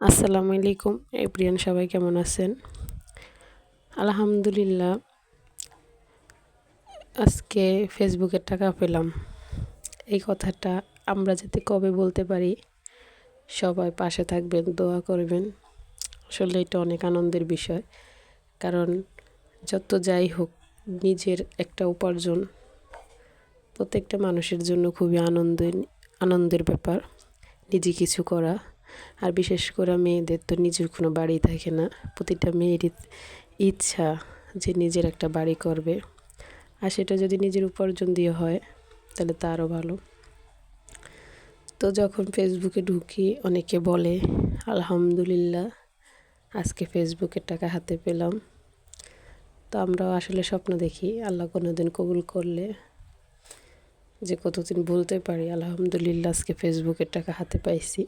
আসসালামু আলাইকুম এভরিওয়ান, সবাই কেমন আছেন? আলহামদুলিল্লাহ, আজকে ফেসবুকের টাকা পেলাম। এই কথাটা আমরা যাতে কবে বলতে পারি, সবাই পাশে থাকবেন, দোয়া করবেন। আসলে এটা অনেক আনন্দের বিষয়, কারণ যত যাই হোক নিজের একটা উপার্জন প্রত্যেকটা মানুষের জন্য খুবই আনন্দের ব্যাপার। নিজে কিছু করা, আর বিশেষ করে মেয়েদের তো নিজের কোনো বাড়ি থাকে না। প্রতিটা মেয়েরই ইচ্ছা যে নিজের একটা বাড়ি করবে, আর সেটা যদি নিজের উপার্জন দিয়ে হয় তাহলে তা আরও ভালো। তো যখন ফেসবুকে ঢুকি, অনেকে বলে আলহামদুলিল্লাহ আজকে ফেসবুকের টাকা হাতে পেলাম। তো আমরাও আসলে স্বপ্ন দেখি আল্লাহ কোনো দিন কবুল করলে যে কতদিন বলতে পারি আলহামদুলিল্লাহ আজকে ফেসবুকের টাকা হাতে পাইছি।